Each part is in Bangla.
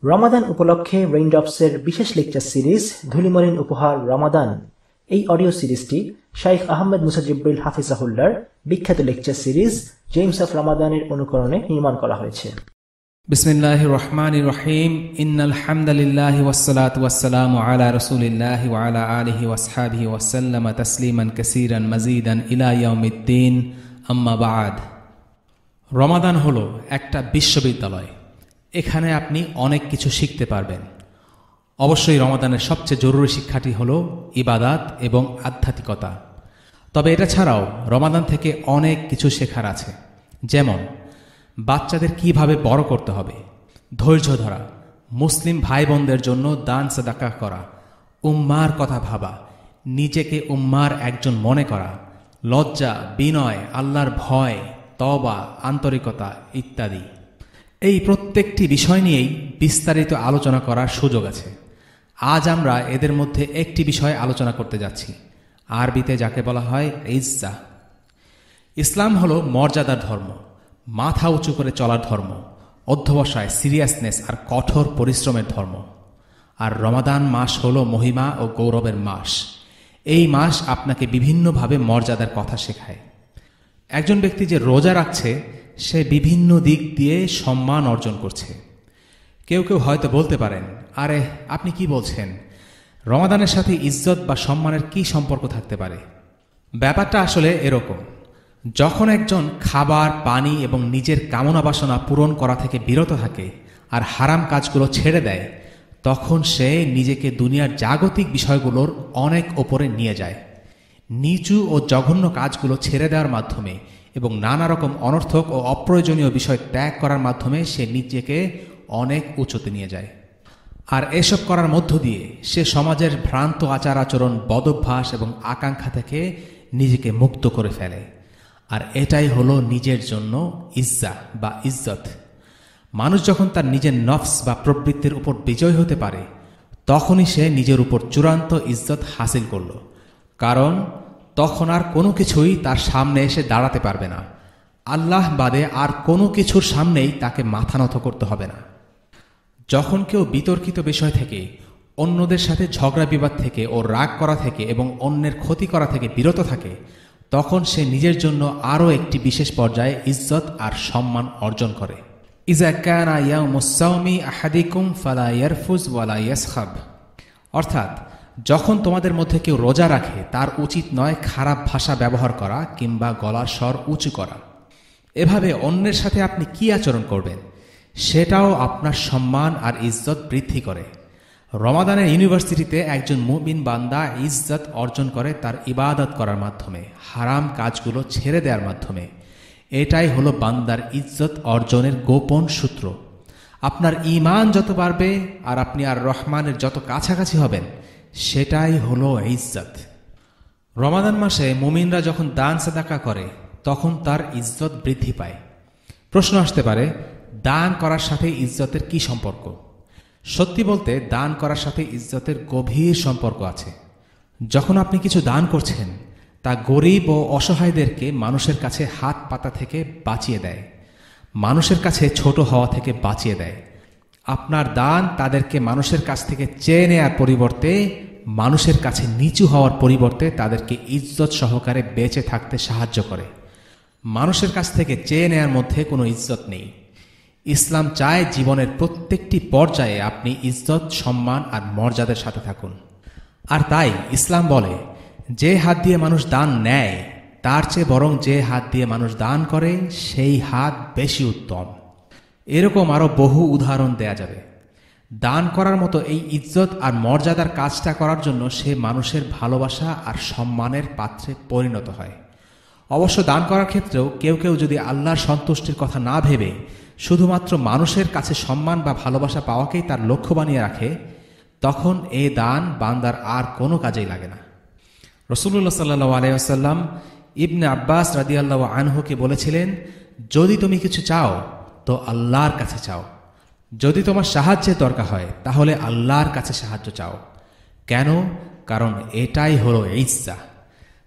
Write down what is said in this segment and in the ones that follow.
রমাদান উপলক্ষে রেইনড্রপসের বিশেষ লেকচার সিরিজ ধুলিমলিন উপহার রমাদান। এই অডিও সিরিজটি শাইখ আহমদ মুসা জিব্রিল হাফিজাহুল্লাহর বিখ্যাত লেকচার সিরিজ জেমস অফ রমাদানের অনুকরণে নির্মাণ করা হয়েছে। বিসমিল্লাহির রহমানির রহিম। ইন্নাল হামদালিল্লাহি ওয়াসসালাতু ওয়াসসালামু আলা রাসূলিল্লাহি ওয়া আলা আলিহি ওয়াসহাবিহি ওয়াসাল্লাম তাসলিমান কাসীরান মাজিদান ইলা ইয়াউমিদ্দিন, আম্মা বা'দ। রমাদান হলো একটা বিশ্ববিদ্যালয়। এখানে আপনি অনেক কিছু শিখতে পারবেন। অবশ্যই রমাদানের সবচেয়ে জরুরি শিক্ষাটি হলো ইবাদাত এবং আধ্যাত্মিকতা। তবে এটা ছাড়াও রমাদান থেকে অনেক কিছু শেখার আছে, যেমন বাচ্চাদের কিভাবে বড় করতে হবে, ধৈর্য ধরা, মুসলিম ভাই বোনদের জন্য দান সাদাকা করা, উম্মার কথা ভাবা, নিজেকে উম্মার একজন মনে করা, লজ্জা, বিনয়, আল্লাহর ভয়, তওবা, আন্তরিকতা ইত্যাদি। এই প্রত্যেকটি বিষয় নিয়েই বিস্তারিত আলোচনা করার সুযোগ আছে। আজ আমরা এদের মধ্যে একটি বিষয় আলোচনা করতে যাচ্ছি, আরবিতে যাকে বলা হয় ইজ্জা। ইসলাম হলো মর্যাদার ধর্ম, মাথা উঁচু করে চলার ধর্ম, অধ্যবসায়, সিরিয়াসনেস আর কঠোর পরিশ্রমের ধর্ম। আর রমাদান মাস হলো মহিমা ও গৌরবের মাস। এই মাস আপনাকে বিভিন্নভাবে মর্যাদার কথা শেখায়। একজন ব্যক্তি যে রোজা রাখছে সে বিভিন্ন দিক দিয়ে সম্মান অর্জন করছে। কেউ কেউ হয়তো বলতে পারেন, আরে আপনি কি বলছেন, রমাদানের সাথে ইজ্জত বা সম্মানের কি সম্পর্ক থাকতে পারে? ব্যাপারটা আসলে এরকম, যখন একজন খাবার, পানি এবং নিজের কামনা বাসনা পূরণ করা থেকে বিরত থাকে আর হারাম কাজগুলো ছেড়ে দেয়, তখন সে নিজেকে দুনিয়ার জাগতিক বিষয়গুলোর অনেক ওপরে নিয়ে যায়। নিচু ও জঘন্য কাজগুলো ছেড়ে দেওয়ার মাধ্যমে এবং নানা রকম অনর্থক ও অপ্রয়োজনীয় বিষয় ত্যাগ করার মাধ্যমে সে নিজেকে অনেক উঁচুতে নিয়ে যায়। আর এসব করার মধ্য দিয়ে সে সমাজের ভ্রান্ত আচার আচরণ, বদভ্যাস এবং আকাঙ্ক্ষা থেকে নিজেকে মুক্ত করে ফেলে। আর এটাই হলো নিজের জন্য ইজ্জা বা ইজ্জত। মানুষ যখন তার নিজের নফস বা প্রবৃত্তির উপর বিজয় হতে পারে, তখনই সে নিজের উপর চূড়ান্ত ইজ্জত হাসিল করল। কারণ তখন আর কোনো কিছুই তার সামনে এসে দাঁড়াতে পারবে না। আল্লাহ বাদে আর কোনো কিছুর সামনেই তাকে মাথা নত করতে হবে না। যখন কেউ বিতর্কিত বিষয় থেকে, অন্যদের সাথে ঝগড়া বিবাদ থেকে ও রাগ করা থেকে এবং অন্যের ক্ষতি করা থেকে বিরত থাকে, তখন সে নিজের জন্য আরও একটি বিশেষ পর্যায়ে ইজ্জত আর সম্মান অর্জন করে। ইযা কানা ইয়াউমুস সাওমি আহাদিকুম ফালা ইয়ারফুজ ওয়ালা ইয়াসখাব। অর্থাৎ যখন তোমাদের মধ্যে কেউ রোজা রাখে, তার উচিত নয় খারাপ ভাষা ব্যবহার করা কিংবা গলার স্বর উঁচু করা। এভাবে অন্যের সাথে আপনি কি আচরণ করবেন সেটাও আপনার সম্মান আর ইজ্জত বৃদ্ধি করে। রমাদানের ইউনিভার্সিটিতে একজন মুমিন বান্দা ইজ্জত অর্জন করে তার ইবাদত করার মাধ্যমে, হারাম কাজগুলো ছেড়ে দেওয়ার মাধ্যমে। এটাই হলো বান্দার ইজ্জত অর্জনের গোপন সূত্র। আপনার ঈমান যত বাড়বে আর আপনি আর রহমানের যত কাছাকাছি হবেন, সেটাই হলো ইজ্জত। রমাদান মাসে মুমিনরা যখন দান সাদাকা করে, তখন তার ইজ্জত বৃদ্ধি পায়। প্রশ্ন আসতে পারে, দান করার সাথে ইজ্জতের কি সম্পর্ক? সত্যি বলতে দান করার সাথে ইজ্জতের গভীর সম্পর্ক আছে। যখন আপনি কিছু দান করছেন, তা গরিব ও অসহায়দেরকে মানুষের কাছে হাত পাতা থেকে বাঁচিয়ে দেয়, মানুষের কাছে ছোট হওয়া থেকে বাঁচিয়ে দেয়। আপনার দান তাদেরকে মানুষের কাছ থেকে চেয়ে নেয়ার পরিবর্তে, মানুষের কাছে নিচু হওয়ার পরিবর্তে তাদেরকে ইজ্জত সহকারে বেঁচে থাকতে সাহায্য করে। মানুষের কাছ থেকে চেয়ে নেয়ার মধ্যে কোনো ইজ্জত নেই। ইসলাম চায় জীবনের প্রত্যেকটি পর্যায়ে আপনি ইজ্জত, সম্মান আর মর্যাদার সাথে থাকুন। আর তাই ইসলাম বলে, যে হাত দিয়ে মানুষ দান নেয় তার চেয়ে বরং যে হাত দিয়ে মানুষ দান করে সেই হাত বেশি উত্তম। এরকম আরও বহু উদাহরণ দেয়া যাবে। দান করার মতো এই ইজ্জত আর মর্যাদার কাজটা করার জন্য সে মানুষের ভালোবাসা আর সম্মানের পাত্রে পরিণত হয়। অবশ্য দান করার ক্ষেত্রেও কেউ কেউ যদি আল্লাহর সন্তুষ্টির কথা না ভেবে শুধুমাত্র মানুষের কাছে সম্মান বা ভালোবাসা পাওয়াকেই তার লক্ষ্য বানিয়ে রাখে, তখন এ দান বান্দার আর কোনো কাজেই লাগে না। রাসূলুল্লাহ সাল্লাল্লাহু আলাইহি ওয়াসাল্লাম ইবনে আব্বাস রাদিয়াল্লাহু আনহুকে বলেছিলেন, যদি তুমি কিছু চাও তো আল্লাহর কাছে চাও, যদি তোমার সাহায্যের দরকার হয় তাহলে আল্লাহর কাছে সাহায্য চাও। কেন? কারণ এটাই হলো ইজ্জা।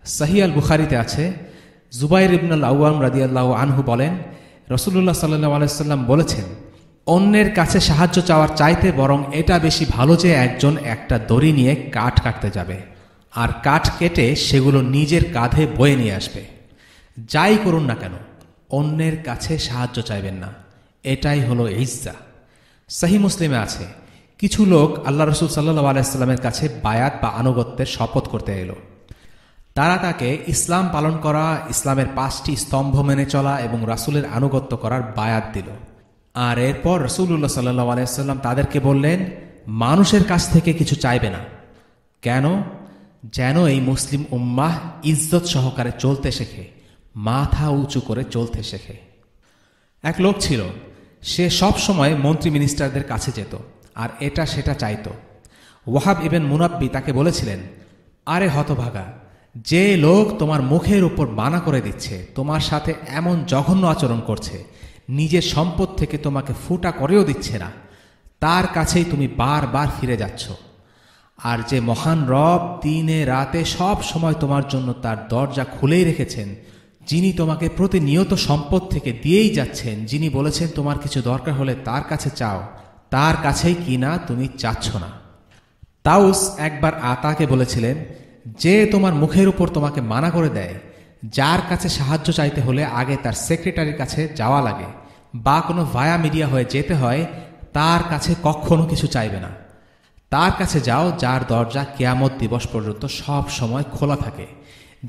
সহিহ আল বুখারীতে আছে, জুবাইর ইবনুল আওয়াম রাদিয়াল্লাহু আনহু বলেন, রাসূলুল্লাহ সাল্লাল্লাহু আলাইহি ওয়াসাল্লাম বলেছেন, অন্যের কাছে সাহায্য চাওয়ার চাইতে বরং এটা বেশি ভালো যে একজন একটা দড়ি নিয়ে কাঠ কাটতে যাবে আর কাঠ কেটে সেগুলো নিজের কাঁধে বয়ে নিয়ে আসবে। যাই করুন না কেন অন্যের কাছে সাহায্য চাইবেন না, এটাই হলো ইজ্জা। সহিহ মুসলিমে আছে, কিছু লোক আল্লাহ রসুল সাল্লাল্লাহু আলাইহি ওয়াসাল্লামের কাছে বায়াত বা আনুগত্যের শপথ করতে এলো। তারা তাকে ইসলাম পালন করা, ইসলামের 5টি স্তম্ভ মেনে চলা এবং রাসূলের আনুগত্য করার বায়াত দিল। আর এরপর রাসূলুল্লাহ সাল্লাল্লাহু আলাইহি ওয়াসাল্লাম তাদেরকে বললেন, মানুষের কাছ থেকে কিছু চাইবে না। কেন? যেন এই মুসলিম উম্মাহ ইজ্জত সহকারে চলতে শেখে, মাথা উঁচু করে চলতে শেখে। এক লোক ছিল, সে সব সময় মন্ত্রী মিনিস্টারদের কাছে যেত আর এটা সেটা চাইত। ওয়াহাব ইবনে মুনাব্বি তাকে বলেছিলেন, আরে হতভাগা, যে লোক তোমার মুখের উপর মানা করে দিচ্ছে, তোমার সাথে এমন জঘন্য আচরণ করছে, নিজের সম্পদ থেকে তোমাকে ফুটা করেও দিচ্ছে না, তার কাছেই তুমি বারবার ফিরে যাচ্ছ। আর যে মহান রব দিনে রাতে সব সময় তোমার জন্য তার দরজা খুলেই রেখেছেন, যিনি তোমাকে প্রতিনিয়ত সম্পদ থেকে দিয়েই যাচ্ছেন, যিনি বলেছেন তোমার কিছু দরকার হলে তার কাছে চাও, তার কাছেই কিনা তুমি চাচ্ছ না। তাউস একবার আতাকে বলেছিলেন, যে তোমার মুখের উপর তোমাকে মানা করে দেয়, যার কাছে সাহায্য চাইতে হলে আগে তার সেক্রেটারির কাছে যাওয়া লাগে বা কোনো ভায়া মিডিয়া হয়ে যেতে হয়, তার কাছে কখনো কিছু চাইবে না। তার কাছে যাও যার দরজা কিয়ামত দিবস পর্যন্ত সব সময় খোলা থাকে,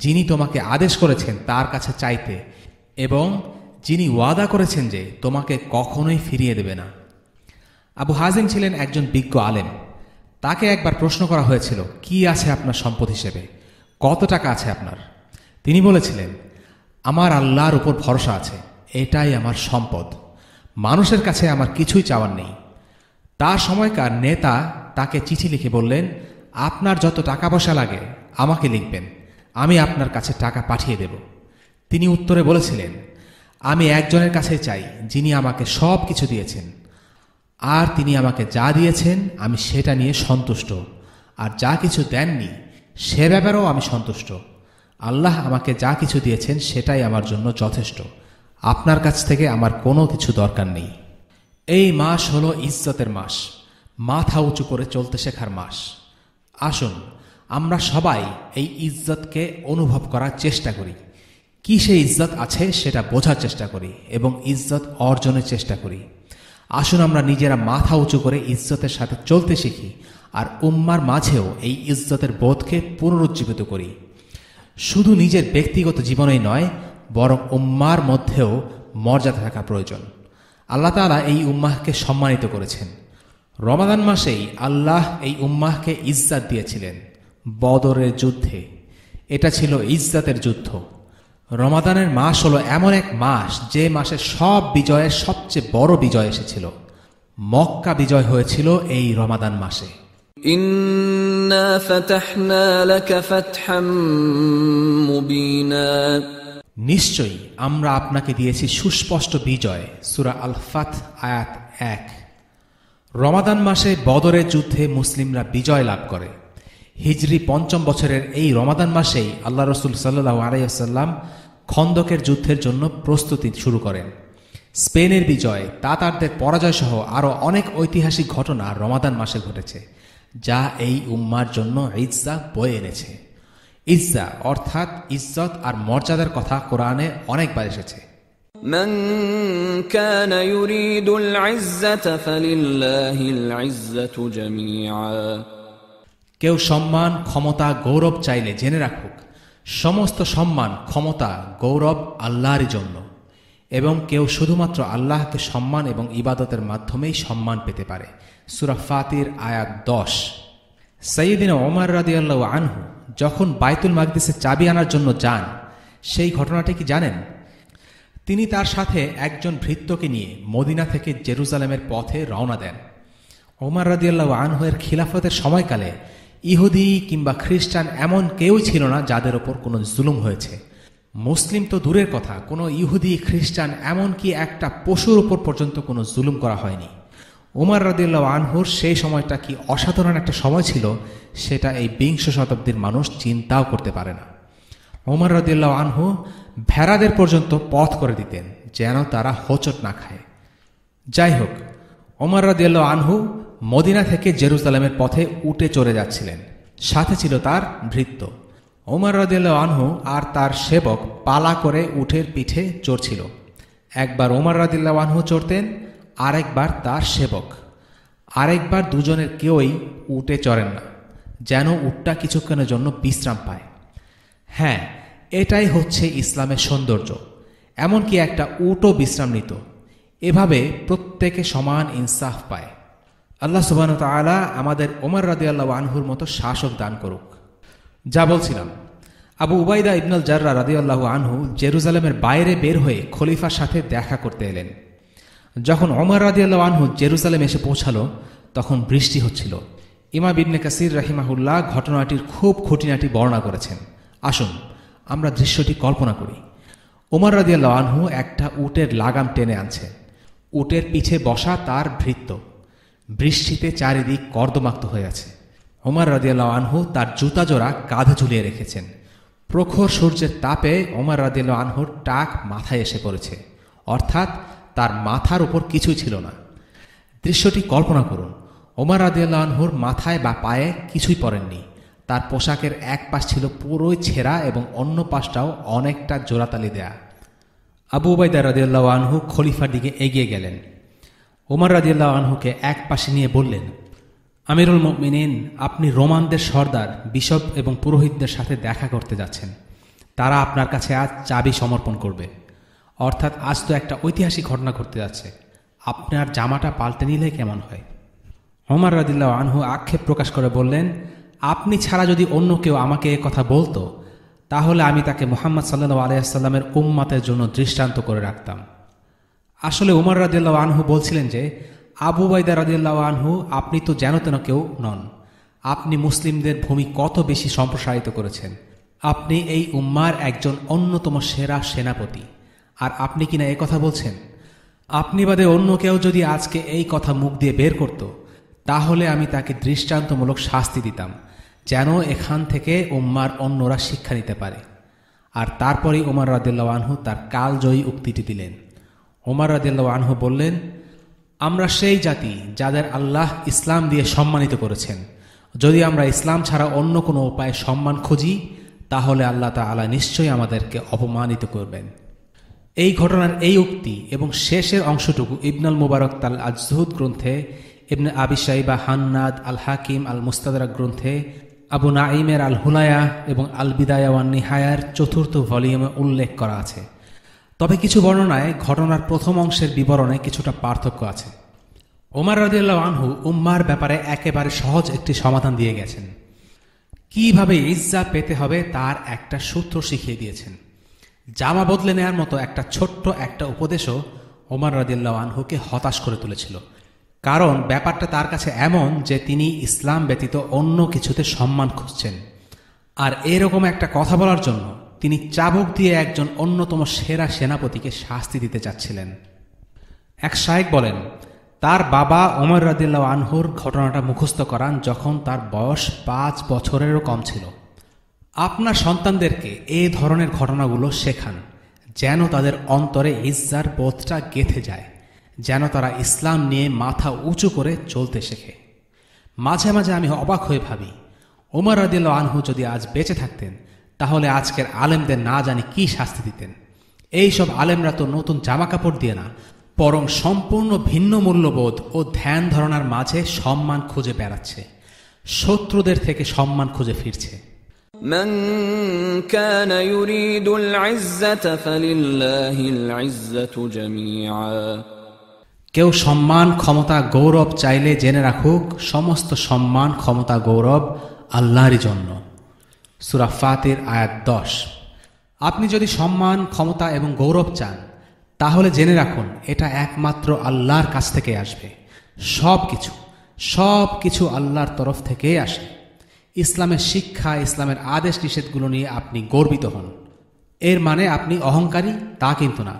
যিনি তোমাকে আদেশ করেছেন তার কাছে চাইতে এবং যিনি ওয়াদা করেছেন যে তোমাকে কখনোই ফিরিয়ে দেবে না। আবু হাজিম ছিলেন একজন বিজ্ঞ আলেম। তাকে একবার প্রশ্ন করা হয়েছিল, কি আছে আপনার সম্পদ হিসেবে, কত টাকা আছে আপনার? তিনি বলেছিলেন, আমার আল্লাহর উপর ভরসা আছে, এটাই আমার সম্পদ, মানুষের কাছে আমার কিছুই চাওয়ার নেই। তার সময়কার নেতা তাকে চিঠি লিখে বললেন, আপনার যত টাকা পয়সা লাগে আমাকে লিখবেন, আমি আপনার কাছে টাকা পাঠিয়ে দেব। তিনি উত্তরে বলেছিলেন, আমি একজনের কাছে চাই যিনি আমাকে সব কিছু দিয়েছেন, আর তিনি আমাকে যা দিয়েছেন আমি সেটা নিয়ে সন্তুষ্ট, আর যা কিছু দেননি সে ব্যাপারেও আমি সন্তুষ্ট। আল্লাহ আমাকে যা কিছু দিয়েছেন সেটাই আমার জন্য যথেষ্ট, আপনার কাছ থেকে আমার কোনো কিছু দরকার নেই। এই মাস হলো ইজ্জতের মাস, মাথা উঁচু করে চলতে শেখার মাস। আসুন আমরা সবাই এই ইজ্জতকে অনুভব করার চেষ্টা করি, কি সেই ইজ্জত আছে সেটা বোঝার চেষ্টা করি এবং ইজ্জত অর্জনের চেষ্টা করি। আসুন আমরা নিজেরা মাথা উঁচু করে ইজ্জতের সাথে চলতে শিখি আর উম্মার মাঝেও এই ইজ্জতের বোধকে পুনরুজ্জীবিত করি। শুধু নিজের ব্যক্তিগত জীবনেই নয়, বরং উম্মার মধ্যেও মর্যাদা থাকা প্রয়োজন। আল্লাহ তাআলা এই উম্মাহকে সম্মানিত করেছেন। রমাদান মাসেই আল্লাহ এই উম্মাহকে ইজ্জত দিয়েছিলেন বদরের যুদ্ধে। এটা ছিল ইজ্জতের যুদ্ধ। রমাদানের মাস হলো এমন এক মাস যে মাসে সব বিজয়ের সবচেয়ে বড় বিজয় এসেছিল। মক্কা বিজয় হয়েছিল এই রমাদান মাসে। ইন্না ফাতাহনা লাকা ফাতহাম মুবিনা, নিশ্চয়ই আমরা আপনাকে দিয়েছি সুস্পষ্ট বিজয়। সূরা আল ফাত আয়াত 1। রমাদান মাসে বদরের যুদ্ধে মুসলিমরা বিজয় লাভ করে। হিজরি 5ম বছরের এই রমাদান মাসেই আল্লাহ রসুল সাল্লাল্লাহু আলাইহি ওয়াসাল্লাম খন্দকের যুদ্ধের জন্য প্রস্তুতি শুরু করেন। স্পেনের বিজয়, তাতারদের পরাজয় সহ আরও অনেক ঐতিহাসিক ঘটনা রমাদান মাসে ঘটেছে, যা এই উম্মার জন্য ইজ্জা বয়ে এনেছে। ইজ্জা অর্থাৎ ইজ্জত আর মর্যাদার কথা কোরআনে অনেকবার এসেছে। মান কানা ইউরিদুল ইজ্জাতা ফালিল্লাহিল ইজ্জাতু জামিআ, কেউ সম্মান, ক্ষমতা, গৌরব চাইলে জেনে রাখুক, সমস্ত সম্মান, ক্ষমতা, গৌরব আল্লাহরই জন্য, এবং কেউ শুধুমাত্র আল্লাহকে সম্মান এবং ইবাদতের মাধ্যমেই সম্মান পেতে পারে। সূরা ফাতির আয়াত 10। সাইয়্যিদিনা ওমর রাদিয়াল্লাহু আনহু যখন বাইতুল মাকদিসের চাবি আনার জন্য যান, সেই ঘটনাটি কি জানেন? তিনি তার সাথে একজন ভৃত্যকে নিয়ে মদিনা থেকে জেরুজালেমের পথে রওনা দেন। ওমর রাদিয়াল্লাহু আনহু এর খিলাফতের সময়কালে ইহুদি কিংবা খ্রিস্টান এমন কেউই ছিল না যাদের ওপর কোনো জুলুম হয়েছে। মুসলিম তো দূরের কথা, কোনো ইহুদি, খ্রিস্টান, এমনকি একটা পশুর উপর পর্যন্ত কোনো জুলুম করা হয়নি। ওমর রাদিয়াল্লাহু আনহুর সেই সময়টা কি অসাধারণ একটা সময় ছিল, সেটা এই 20 শতাব্দীর মানুষ চিন্তাও করতে পারে না। ওমর রাদিয়াল্লাহু আনহু ভেড়াদের পর্যন্ত পথ করে দিতেন যেন তারা হোঁচট না খায়। যাই হোক, ওমর রাদিয়াল্লাহু আনহু মদিনা থেকে জেরুজালেমের পথে উটে চড়ে যাচ্ছিলেন, সাথে ছিল তার ভৃত্য। ওমর রাদিয়াল্লাহু আনহু আর তার সেবক পালা করে উটের পিঠে চড়ছিল। একবার ওমর রাদিয়াল্লাহু আনহু চড়তেন, আরেকবার তার সেবক। আরেকবার দুজনের কেউই উটে চড়েন না, যেন উটটা কিছুক্ষণের জন্য বিশ্রাম পায়। হ্যাঁ, এটাই হচ্ছে ইসলামের সৌন্দর্য। এমনকি একটা উটও বিশ্রাম নিত। এভাবে প্রত্যেকে সমান ইনসাফ পায়। আল্লাহ সুবহানাহু ওয়া তাআলা আমাদের ওমর রাদিয়াল্লাহু আনহুর মতো শাসক দান করুক। যা বলছিলাম, আবু উবাইদা ইবনুল জাররা রাদিয়াল্লাহু আনহু জেরুজালেমের বাইরে বের হয়ে খলিফার সাথে দেখা করতে এলেন। যখন ওমর রাদিয়াল্লাহু আনহু জেরুজালেম এসে পৌঁছালো, তখন বৃষ্টি হচ্ছিল। ইমাম ইবনে কাসির রাহিমাহুল্লাহ ঘটনাটির খুব খুঁটিনাটি বর্ণনা করেছেন। আসুন আমরা দৃশ্যটি কল্পনা করি। ওমর রাদিয়াল্লাহু আনহু একটা উটের লাগাম টেনে আনছেন। উটের পিঠে বসা তার ভৃত্য। বৃষ্টিতে চারিদিক কর্দমাক্ত হয়ে আছে। ওমর রাদিয়াল্লাহু আনহু তার জুতা জোড়া কাঁধে ঝুলিয়ে রেখেছেন। প্রখর সূর্যের তাপে ওমর রাদিয়াল্লাহু আনহুর টাক মাথায় এসে পড়েছে, অর্থাৎ তার মাথার উপর কিছুই ছিল না। দৃশ্যটি কল্পনা করুন। ওমর রাদিয়াল্লাহু আনহুর মাথায় বা পায়ে কিছুই পড়েননি। তার পোশাকের এক পাশ ছিল পুরোই ছেঁড়া এবং অন্য পাশটাও অনেকটা জোড়াতালি দেয়া। আবু উবাইদা রাদিয়াল্লাহু আনহু খলিফার দিকে এগিয়ে গেলেন। ওমর রাদিয়াল্লাহু আনহুকে এক পাশে নিয়ে বললেন, আমিরুল মুমিনিন, আপনি রোমানদের সর্দার, বিশপ এবং পুরোহিতদের সাথে দেখা করতে যাচ্ছেন। তারা আপনার কাছে আজ চাবি সমর্পণ করবে। অর্থাৎ আজ তো একটা ঐতিহাসিক ঘটনা ঘটতে যাচ্ছে। আপনার জামাটা পাল্টে নিলে কেমন হয়? ওমর রাদিয়াল্লাহু আনহু আক্ষেপ প্রকাশ করে বললেন, আপনি ছাড়া যদি অন্য কেউ আমাকে এ কথা বলতো, তাহলে আমি তাকে মুহাম্মদ সাল্লাল্লাহু আলাইহি ওয়াসাল্লামের উম্মতের জন্য দৃষ্টান্ত করে রাখতাম। আসলে ওমর রাদিয়াল্লাহু আনহু বলছিলেন যে, আবু উবাইদা রাদিয়াল্লাহু আনহু, আপনি তো যেন তেন কেউ নন। আপনি মুসলিমদের ভূমি কত বেশি সম্প্রসারিত করেছেন। আপনি এই উম্মার একজন অন্যতম সেরা সেনাপতি, আর আপনি কিনা এই কথা বলছেন? আপনি বাদে অন্য কেউ যদি আজকে এই কথা মুখ দিয়ে বের করত, তাহলে আমি তাকে দৃষ্টান্তমূলক শাস্তি দিতাম, যেন এখান থেকে উম্মার অন্যরা শিক্ষা নিতে পারে। আর তারপরেই ওমর রাদিয়াল্লাহু আনহু তার কালজয়ী উক্তিটি দিলেন। ওমর রাদিয়াল্লাহু আনহু বললেন, আমরা সেই জাতি যাদের আল্লাহ ইসলাম দিয়ে সম্মানিত করেছেন। যদি আমরা ইসলাম ছাড়া অন্য কোনো উপায়ে সম্মান খুঁজি, তাহলে আল্লাহ তাআলা নিশ্চয়ই আমাদেরকে অপমানিত করবেন। এই ঘটনার এই উক্তি এবং শেষের অংশটুকু ইবনুল মুবারক তাল আজ-জুহুদ গ্রন্থে, ইবনে আবি শাইবা হান্নাদ আল হাকিম আল মুস্তাদরাক গ্রন্থে, আবু নাঈমের আল হুলায়া এবং আল বিদায়া ওয়ান নিহায়ার 4th ভলিউমে উল্লেখ করা আছে। তবে কিছু বর্ণনায় ঘটনার প্রথম অংশের বিবরণে কিছুটা পার্থক্য আছে। ওমর রাদিয়াল্লাহু আনহু উম্মার ব্যাপারে একেবারে সহজ একটি সমাধান দিয়ে গেছেন। কিভাবে ইজ্জত পেতে হবে তার একটা সূত্র শিখিয়ে দিয়েছেন। জামা বদলে নেয়ার মতো একটা ছোট্ট একটা উপদেশও ওমর রাদিয়াল্লাহু আনহুকে হতাশ করে তুলেছিল। কারণ ব্যাপারটা তার কাছে এমন যে তিনি ইসলাম ব্যতীত অন্য কিছুতে সম্মান খুঁজছেন। আর এরকম একটা কথা বলার জন্য তিনি চাবুক দিয়ে একজন অন্যতম সেরা সেনাপতিকে শাস্তি দিতে চাচ্ছিলেন। এক শায়েখ বলেন, তার বাবা ওমর রাদিয়াল্লাহু আনহুর ঘটনাটা মুখস্থ করান যখন তার বয়স 5 বছরেরও কম ছিল। আপনার সন্তানদেরকে এই ধরনের ঘটনাগুলো শেখান, যেন তাদের অন্তরে ইজ্জার বোধটা গেঁথে যায়, যেন তারা ইসলাম নিয়ে মাথা উঁচু করে চলতে শেখে। মাঝে মাঝে আমি অবাক হয়ে ভাবি, ওমর রাদিয়াল্লাহু আনহু যদি আজ বেঁচে থাকতেন, তাহলে আজকের আলেমদের না জানি কি শাস্তি দিতেন। এই সব আলেমরা তো নতুন জামা কাপড় দিয়ে না, বরং সম্পূর্ণ ভিন্ন মূল্যবোধ ও ধ্যান ধারণার মাঝে সম্মান খুঁজে বেড়াচ্ছে, শত্রুদের থেকে সম্মান খুঁজে ফিরছে। من كان يريد العزة فلله العزة جميعا। কেউ সম্মান, ক্ষমতা, গৌরব চাইলে জেনে রাখুক, সমস্ত সম্মান, ক্ষমতা, গৌরব আল্লাহরই জন্য। সূরা ফাতির আয়াত 10। আপনি যদি সম্মান, ক্ষমতা এবং গৌরব চান, তাহলে জেনে রাখুন এটা একমাত্র আল্লাহর কাছ থেকে আসবে। সব কিছু আল্লাহর তরফ থেকেই আসে। ইসলামের শিক্ষা, ইসলামের আদেশ নিষেধগুলো নিয়ে আপনি গর্বিত হন, এর মানে আপনি অহংকারী তা কিন্তু না।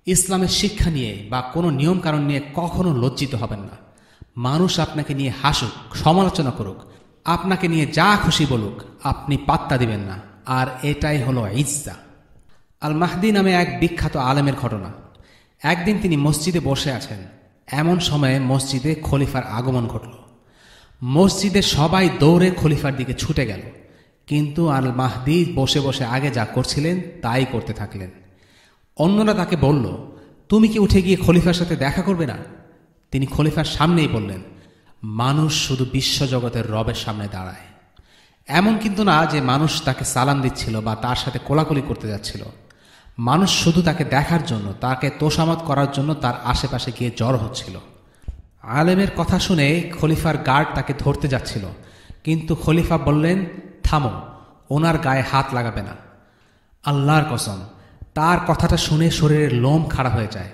ইসলামের শিক্ষা নিয়ে বা কোনো নিয়ম কারণ নিয়ে কখনো লজ্জিত হবেন না। মানুষ আপনাকে নিয়ে হাসুক, সমালোচনা করুক, আপনাকে নিয়ে যা খুশি বলুক, আপনি পাত্তা দিবেন না। আর এটাই হলো ইজ্জা। আল মাহদি নামে এক বিখ্যাত আলেমের ঘটনা। একদিন তিনি মসজিদে বসে আছেন। এমন সময়ে মসজিদে খলিফার আগমন ঘটল। মসজিদে সবাই দৌড়ে খলিফার দিকে ছুটে গেল, কিন্তু আল মাহদি বসে বসে আগে যা করছিলেন তাই করতে থাকলেন। অন্যরা তাকে বলল, তুমি কি উঠে গিয়ে খলিফার সাথে দেখা করবে না? তিনি খলিফার সামনেই বললেন, মানুষ শুধু বিশ্বজগতের রবের সামনে দাঁড়ায়। এমন কিন্তু না যে মানুষ তাকে সালাম দিচ্ছিল বা তার সাথে কোলাকুলি করতে যাচ্ছিল। মানুষ শুধু তাকে দেখার জন্য, তাকে তোষামত করার জন্য তার আশেপাশে গিয়ে জড়ো হচ্ছিল। আলেমের কথা শুনে খলিফার গার্ড তাকে ধরতে যাচ্ছিল, কিন্তু খলিফা বললেন, থামো, ওনার গায়ে হাত লাগাবে না। আল্লাহর কসম, তার কথাটা শুনে শরীরের লোম খাড়া হয়ে যায়।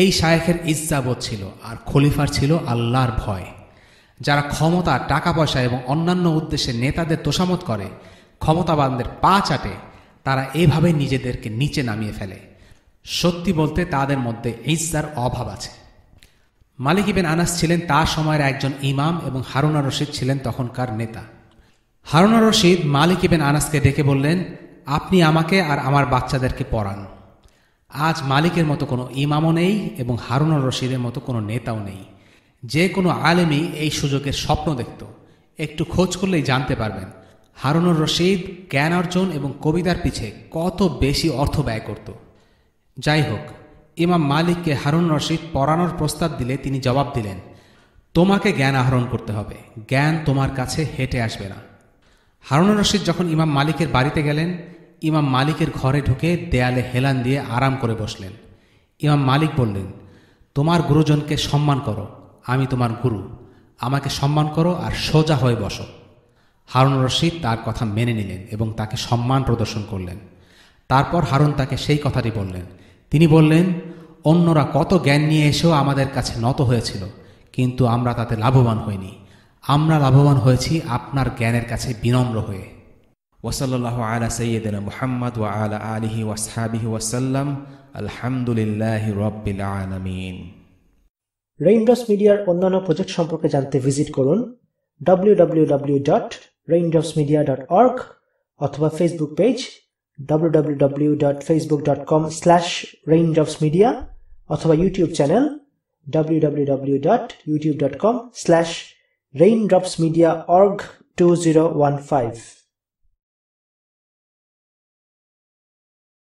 এই শায়েখের ইজ্জাবোধ ছিল, আর খলিফার ছিল আল্লাহর ভয়। যারা ক্ষমতা, টাকা পয়সা এবং অন্যান্য উদ্দেশ্যে নেতাদের তোষামত করে, ক্ষমতাবানদের পা চাটে, তারা এভাবে নিজেদেরকে নিচে নামিয়ে ফেলে। সত্যি বলতে তাদের মধ্যে ইজ্জার অভাব আছে। মালিক ইবনে আনাস ছিলেন তার সময়ের একজন ইমাম এবং হারুন আর রশিদ ছিলেন তখনকার নেতা। হারুন আর রশিদ মালিক ইবনে আনাসকে ডেকে বললেন, আপনি আমাকে আর আমার বাচ্চাদেরকে পড়ান। আজ মালিকের মতো কোনো ইমামও নেই এবং হারুন আর রশিদের মতো কোনো নেতাও নেই। যে কোনো আলেমই এই সুযোগের স্বপ্ন দেখত। একটু খোঁজ করলেই জানতে পারবেন হারুন আর রশিদ জ্ঞান অর্জন এবং কবিতার পিছে কত বেশি অর্থ ব্যয় করত। যাই হোক, ইমাম মালিককে হারুন রশিদ পড়ানোর প্রস্তাব দিলে তিনি জবাব দিলেন, তোমাকে জ্ঞান আহরণ করতে হবে, জ্ঞান তোমার কাছে হেঁটে আসবে না। হারুন রশিদ যখন ইমাম মালিকের বাড়িতে গেলেন, ইমাম মালিকের ঘরে ঢুকে দেয়ালে হেলান দিয়ে আরাম করে বসলেন। ইমাম মালিক বললেন, তোমার গুরুজনকে সম্মান করো, আমি তোমার গুরু, আমাকে সম্মান করো আর সোজা হয়ে বসো। হারুন রশিদ তার কথা মেনে নিলেন এবং তাকে সম্মান প্রদর্শন করলেন। তারপর হারুন তাকে সেই কথাটি বললেন। তিনি বললেন, অন্যরা কত জ্ঞান নিয়ে এসেও আমাদের কাছে নত হয়েছিল, কিন্তু আমরা তাতে লাভবান হইনি। আমরা লাভবান হয়েছি আপনার জ্ঞানের কাছে বিনম্র হয়ে। ওয়াসাল্লাল্লাহু আলা সাইয়্যিদিনা মুহাম্মদ ওয়া আলা আলিহি ওয়াসহাবিহি ওয়াসাল্লাম। আলহামদুলিল্লাহি রাব্বিল আলামিন। রেইনড্রপস মিডিয়ার অন্যান্য প্রজেক্ট সম্পর্কে জানতে ভিজিট করুন www.raindropsmedia.org অথবা ফেসবুক পেজ www.facebook.com/raindropsmedia অথবা ইউটিউব চ্যানেল www.youtube.com/raindropsmediaorg2015